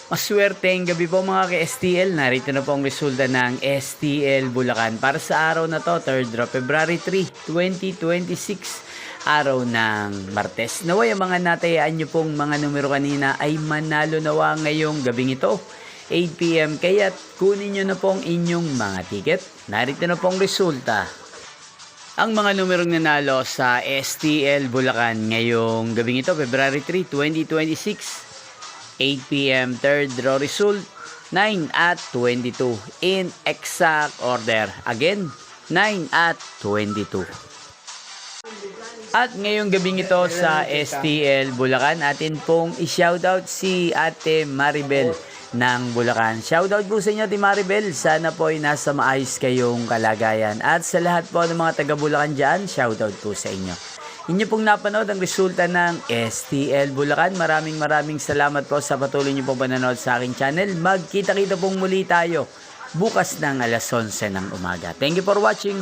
Maswerteng gabi po mga ka-STL. Narito na po ang resulta ng STL Bulacan para sa araw na to, 3rd of February 3, 2026. Araw ng Martes. Naway ang mga natayaan nyo pong mga numero kanina ay manalo nawa ngayong gabing ito, 8 PM. Kaya kunin nyo na pong inyong mga ticket. Narito na pong resulta. Ang mga numerong nanalo sa STL Bulacan ngayong gabing ito, February 3, 2026. 8 PM, third draw result, 9 at 22. In exact order. Again, 9 at 22. At ngayong gabing ito sa STL Bulacan, atin pong i-shoutout si Ate Maribel ng Bulacan. Shoutout po sa inyo, Ate Maribel. Sana po ay nasa maayos kayong kalagayan. At sa lahat po ng mga taga Bulacan dyan, shoutout po sa inyo. Inyo pong napanood ang resulta ng STL Bulacan. Maraming salamat po sa patuloy niyo pong panonood sa aking channel. Magkita-kita pong muli tayo bukas ng alas 11 ng umaga. Thank you for watching.